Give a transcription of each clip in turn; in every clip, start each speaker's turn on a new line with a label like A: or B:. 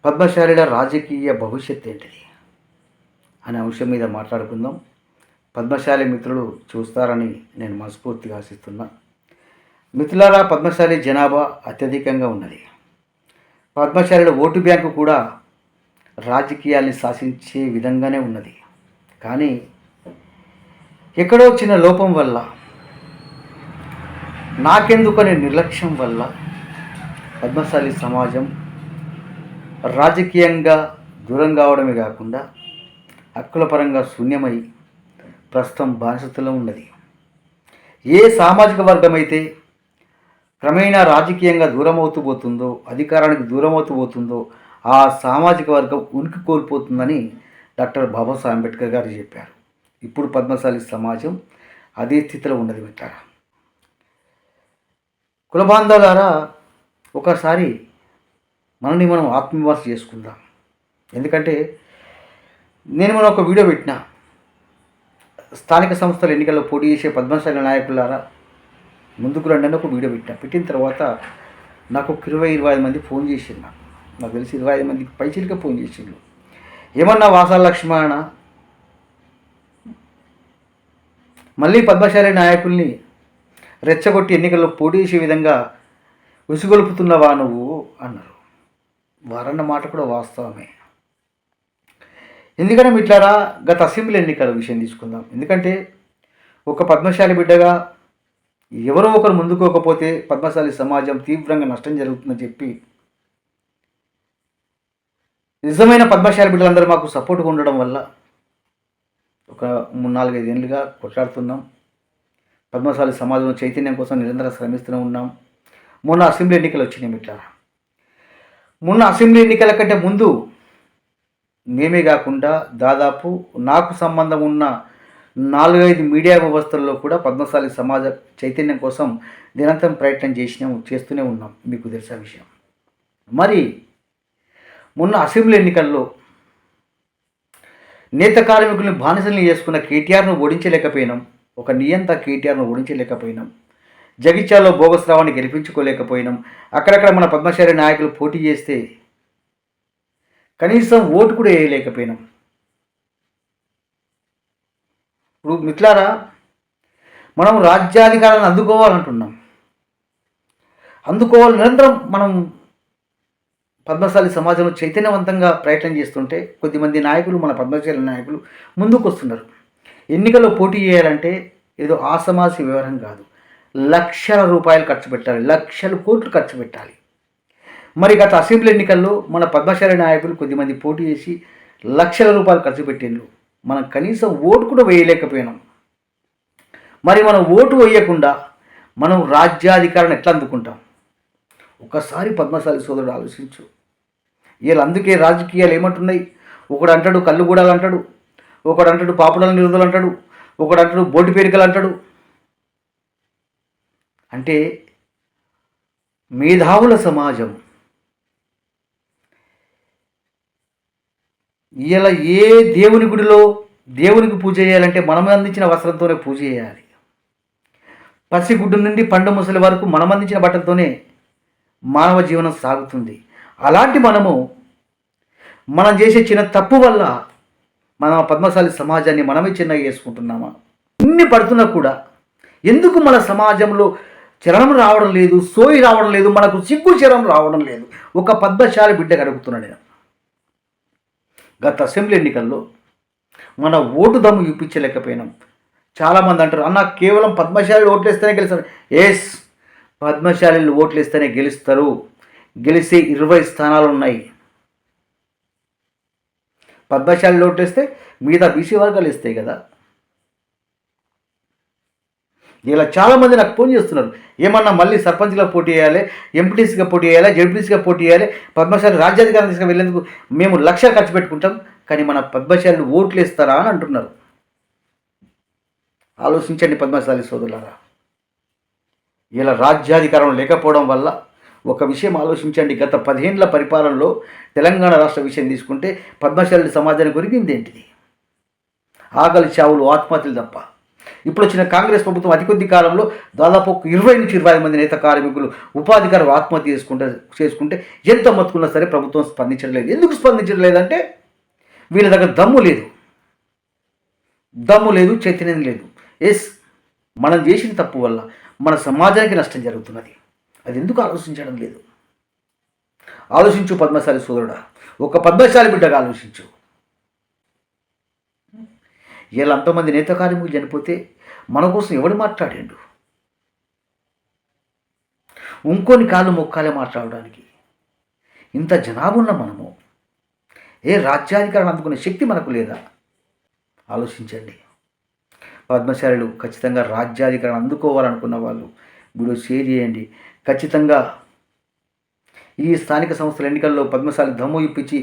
A: పద్మశాలిల రాజకీయ భవిష్యత్ ఏంటిది అనే అంశం మీద మాట్లాడుకుందాం. పద్మశాలి మిత్రులు చూస్తారని నేను మనస్ఫూర్తిగా ఆశిస్తున్నా. మిత్రులారా, పద్మశాలి జనాభా అత్యధికంగా ఉన్నది. పద్మశాలిల ఓటు బ్యాంకు కూడా రాజకీయాల్ని శాసించే విధంగానే ఉన్నది. కానీ ఎక్కడో చిన్న లోపం వల్ల, నాకెందుకనే నిర్లక్ష్యం వల్ల పద్మశాలి సమాజం రాజకీయంగా దూరం కావడమే కాకుండా హక్కుల పరంగా శూన్యమై ప్రస్తుతం బానిసత్వంలో ఉన్నది. ఏ సామాజిక వర్గం అయితే క్రమేణా రాజకీయంగా దూరమవుతూ పోతుందో, అధికారానికి దూరమవుతూ పోతుందో ఆ సామాజిక వర్గం ఉనికి కోల్పోతుందని డాక్టర్ బాబాసాహెబ్ అంబేద్కర్ గారు చెప్పారు. ఇప్పుడు పద్మశాలి సమాజం అదే స్థితిలో ఉన్నది. మిత్రారా, కులబాంధవులారా, ఒకసారి మనల్ని మనం ఆత్మవిమర్శ చేసుకుందాం. ఎందుకంటే నేను ఒక వీడియో పెట్టిన, స్థానిక సంస్థల ఎన్నికల్లో పోటీ చేసే పద్మశాలి నాయకులారా ముందుకు రండి అని ఒక వీడియో పెట్టిన తర్వాత నాకు 20-25 మంది ఫోన్ చేసిండు. నాకు తెలిసి 25 మందికి పైచిలుగా ఫోన్ చేసిండు. ఏమన్నా వాసాల లక్ష్మణ, మళ్ళీ పద్మశాలి నాయకుల్ని రెచ్చగొట్టి ఎన్నికల్లో పోటీ చేసే విధంగా ఉసిగొలుపుతున్నవా నువ్వు అన్నారు. వారన్న మాట కూడా వాస్తవమే. ఎందుకంటే మిట్లారా, గత అసెంబ్లీ ఎన్నికల విషయం తీసుకుందాం. ఎందుకంటే ఒక పద్మశాలి బిడ్డగా ఎవరో ఒకరు ముందుకోకపోతే పద్మశాలి సమాజం తీవ్రంగా నష్టం జరుగుతుందని చెప్పి నిజమైన పద్మశాలి బిడ్డలందరూ మాకు సపోర్ట్గా ఉండడం వల్ల ఒక 3-4-5 ఏళ్ళుగా కొట్లాడుతున్నాం. పద్మశాలి సమాజంలో చైతన్యం కోసం నిరంతరం శ్రమిస్తూనే ఉన్నాం. మొన్న అసెంబ్లీ ఎన్నికలు వచ్చినాయి మిట్లారా. మొన్న అసెంబ్లీ ఎన్నికల కంటే ముందు మేమే కాకుండా దాదాపు నాకు సంబంధం ఉన్న 4-5 మీడియా వ్యవస్థల్లో కూడా పద్మశాలి సమాజ చైతన్యం కోసం నిరంతరం ప్రయత్నం చేస్తూనే ఉన్నాం. మీకు తెలిసిన విషయం. మరి మొన్న అసెంబ్లీ ఎన్నికల్లో నేత కార్మికుల్ని బానిసల్ని చేసుకున్న కేటీఆర్ను ఓడించలేకపోయినాం. ఒక నియంత కేటీఆర్ను ఓడించలేకపోయినాం. జగిత్యాలలో బోగస్ రావాన్ని గెలిపించుకోలేకపోయినాం. అక్కడక్కడ మన పద్మశాలి నాయకులు పోటీ చేస్తే కనీసం ఓటు కూడా వేయలేకపోయినాం. ఇప్పుడు మిత్రులారా, మనం రాజ్యాధికారాలను అందుకోవాలంటున్నాం. నిరంతరం మనం పద్మశాలి సమాజంలో చైతన్యవంతంగా ప్రయత్నం చేస్తుంటే కొద్దిమంది నాయకులు, మన పద్మశాలి నాయకులు ముందుకు వస్తున్నారు. ఎన్నికల్లో పోటీ చేయాలంటే ఏదో ఆసమాసి వ్యవహారం కాదు. లక్షల రూపాయలు ఖర్చు పెట్టాలి, లక్షల కోట్లు ఖర్చు పెట్టాలి. మరి గత అసెంబ్లీ ఎన్నికల్లో మన పద్మశాలి నాయకులు కొద్దిమంది పోటీ చేసి లక్షల రూపాయలు ఖర్చు పెట్టిండ్రు. మనం కనీసం ఓటు కూడా వేయలేకపోయినాం. మరి మనం ఓటు వేయకుండా మనం రాజ్యాధికారాన్ని ఎట్లా అందుకుంటాం? ఒకసారి పద్మశాలి సోదరుడు ఆలోచించు. వీళ్ళు అందుకే రాజకీయాలు ఏమంటున్నాయి? ఒకడు అంటాడు కళ్ళుగూడాలు అంటాడు, ఒకడు అంటాడు పాపుల నిరుదులు అంటాడు, ఒకడు అంటాడు బోటి పేరికలు అంటాడు. అంటే మేధావుల సమాజం ఇలా ఏ దేవుని గుడిలో దేవునికి పూజ చేయాలంటే మనం అందించిన వస్త్రంతోనే పూజ చేయాలి. పసిగుడ్డు నుండి పండు ముసలి వరకు మనం అందించిన బట్టలతోనే మానవ జీవనం సాగుతుంది. అలాంటి మనం చేసే చిన్న తప్పు వల్ల మన పద్మశాలి సమాజాన్ని మనమే చిన్నగా చేసుకుంటున్నామా? ఇన్ని పడుతున్నా కూడా ఎందుకు మన సమాజంలో చలనం రావడం లేదు, సోయి రావడం లేదు, మనకు సిగ్గు చరం రావడం లేదు? ఒక పద్మశాలి బిడ్డగా అడుగుతున్నాను నేను. గత అసెంబ్లీ ఎన్నికల్లో మన ఓటు దమ్ము చూపించలేకపోయినాం. చాలామంది అంటారు, అన్న కేవలం పద్మశాలి ఓట్లేస్తేనే గెలుస్తారు. ఎస్, పద్మశాలీలు ఓట్లేస్తేనే గెలుస్తారు. గెలిసే 20 స్థానాలు ఉన్నాయి. పద్మశాలి ఓట్లేస్తే మిగతా బీసీ వర్గాలు ఇస్తాయి కదా. ఇలా చాలామంది నాకు ఫోన్ చేస్తున్నారు, ఏమన్నా మళ్ళీ సర్పంచ్గా పోటీ చేయాలి, ఎంపీటీసీగా పోటీ చేయాలి, జడ్పీటీసీగా పోటీ చేయాలి, పద్మశాలి రాజ్యాధికారం తీసుకువెళ్ళేందుకు మేము లక్షలు ఖర్చు పెట్టుకుంటాం, కానీ మన పద్మశాలి ఓట్లు ఇస్తారా అని అంటున్నారు. ఆలోచించండి పద్మశాలి సోదరులారా. ఇలా రాజ్యాధికారం లేకపోవడం వల్ల ఒక విషయం ఆలోచించండి. గత 10 ఏళ్ల పరిపాలనలో తెలంగాణ రాష్ట్ర విషయం తీసుకుంటే పద్మశాలి సమాజానికి ఒరిగింది ఏంటిది? ఆకలి చావులు, ఆత్మహత్యలు తప్ప. ఇప్పుడు వచ్చిన కాంగ్రెస్ ప్రభుత్వం అతి కొద్ది కాలంలో దాదాపు 20 నుంచి 25 మంది నేత కార్మికులు ఉపాధికారులు ఆత్మహత్య చేసుకుంటే ఎంత మొత్తుకున్నా సరే ప్రభుత్వం స్పందించడం లేదు. ఎందుకు స్పందించడం లేదంటే వీళ్ళ దగ్గర దమ్ము లేదు, చైతన్యం లేదు. మనం చేసిన తప్పు వల్ల మన సమాజానికి నష్టం జరుగుతున్నది. అది ఎందుకు ఆలోచించడం లేదు? ఆలోచించు పద్మశాలి సోదరుడా, ఒక పద్మశాలి బిడ్డగా ఆలోచించు. ఇలా అంతమంది నేత కార్మికులు చనిపోతే మన కోసం ఎవడు మాట్లాడాడు? ఇంకొని కాళ్ళు మొక్కాలే మాట్లాడడానికి. ఇంత జనాభా ఉన్న మనము రాజ్యాధికారం అందుకునే శక్తి మనకు లేదా? ఆలోచించండి. పద్మశాలులు ఖచ్చితంగా రాజ్యాధికారం అందుకోవాలనుకున్న వాళ్ళు వీడియో షేర్ చేయండి. ఖచ్చితంగా ఈ స్థానిక సంస్థల ఎన్నికల్లో పద్మశాలి దమ్ము ఇప్పించి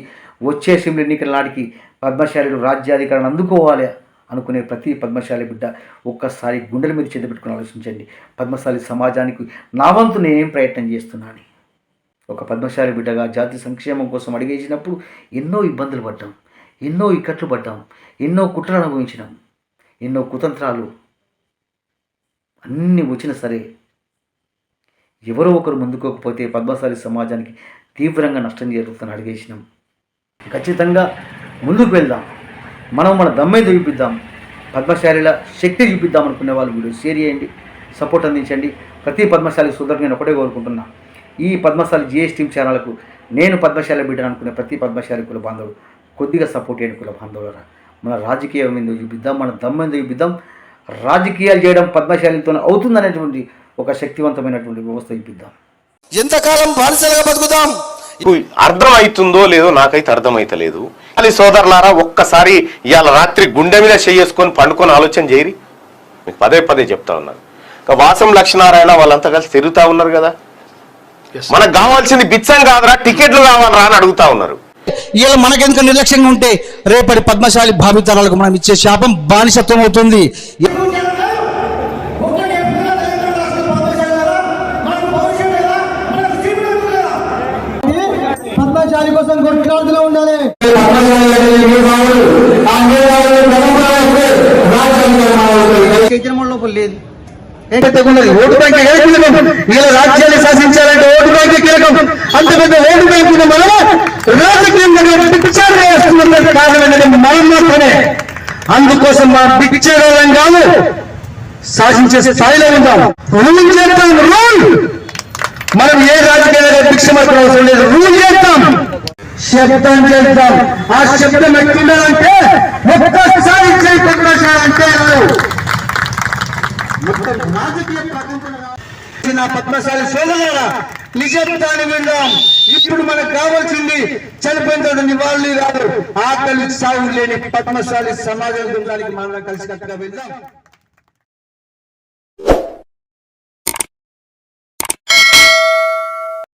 A: వచ్చే అసెంబ్లీ ఎన్నికల నాటికి పద్మశాలులు రాజ్యాధికారం అందుకోవాలి అనుకునే ప్రతి పద్మశాలి బిడ్డ ఒక్కసారి గుండెల మీద చేతపెట్టుకుని ఆలోచించండి. పద్మశాలి సమాజానికి నా వంతు నేనేం ప్రయత్నం చేస్తున్నాను. ఒక పద్మశాలి బిడ్డగా జాతి సంక్షేమం కోసం అడిగేసినప్పుడు ఎన్నో ఇబ్బందులు పడ్డాం, ఎన్నో ఇక్కట్లు పడ్డాం, ఎన్నో కుట్రలు అనుభవించినాం, ఎన్నో కుతంత్రాలు అన్నీ వచ్చినా సరే ఎవరో ఒకరు ముందుకోకపోతే పద్మశాలి సమాజానికి తీవ్రంగా నష్టం జరుగుతుందని అడిగేసినాం. ఖచ్చితంగా ముందుకు వెళ్దాం. మనం మన దమ్మేదో చూపిద్దాం, పద్మశాలిల శక్తి చూపిద్దాం అనుకునే వాళ్ళు వీడియో షేర్ చేయండి, సపోర్ట్ అందించండి. ప్రతి పద్మశాలి సోదరుడు నేను ఒకటే కోరుకుంటున్నా, ఈ పద్మశాలి జిఎస్ టీమ్ ఛానల్కు నేను పద్మశాలి బిడ్డ అనుకునే ప్రతి పద్మశాలి కుల బాంధవుడు కొద్దిగా సపోర్ట్ చేయండి. కుల బాంధవులరా, మన రాజకీయం ఏందో చూపిద్దాం, మన దమ్మేందో చూపిద్దాం. రాజకీయాలు చేయడం పద్మశాలితో అవుతుందనేటువంటి ఒక శక్తివంతమైనటువంటి వ్యవస్థ చూపిద్దాం.
B: ఎంతకాలం బానిసలుగా బతుకుదాం?
C: అర్థం అవుతుందో లేదో నాకైతే అర్థమైతలేదు. అది సోదరులారా, ఒక్కసారి ఇవాళ రాత్రి గుండె మీద చేసుకొని పండుకొని ఆలోచన చేయరి. మీకు పదే పదే చెప్తా ఉన్నారు. వాసం లక్ష్మీనారాయణ వాళ్ళంతా కలిసి తిరుగుతా ఉన్నారు కదా. మనకు కావాల్సింది బిచ్చం కాదురా, టికెట్లు కావాలరా అని అడుగుతా ఉన్నారు.
B: ఇలా మనకెందుకు నిర్లక్ష్యంగా ఉంటే రేపటి పద్మశాలి భావితరాలకు మనం ఇచ్చే శాపం బానిసత్వం అవుతుంది. పద్మశాలి కోసం కొట్లాడుతూ ఉండాలి. లోపల లేదు, ఓటు బ్యాంక్ కీలకం. ఇలా రాజ్యాన్ని శాసించాలంటే ఓటు బ్యాంక్ కీలకం. అంత పెద్ద ఓటు బ్యాంక్ మనం రాజకీయంగా చేస్తున్న కారణం ఏంటంటే మనం మాత్రమే. అందుకోసం మా బిచ్చగాళ్ళం కాదు, శాసించే స్థాయిలో ఉంటాం. రూల్ చేస్తాం, రూల్. మనం ఏ రాజకీయాలు భిక్షమర్పణ అవసరం లేదు, రూల్ చేస్తాం, శబ్దం చేస్తాం. ఆ శబ్దం ఎట్లుండాలంటే ఒక్కసారి పద్మశాలంటే నా పద్మశాలి సోదరులారా, నిజాన్ని విందాం. ఇప్పుడు మనకు కావాల్సింది చనిపోయిన నివాళులు కాదు, ఆకలి సాగు లేని పద్మశాలి సమాజం మనం కలిసికట్టుగా వెళ్దాం.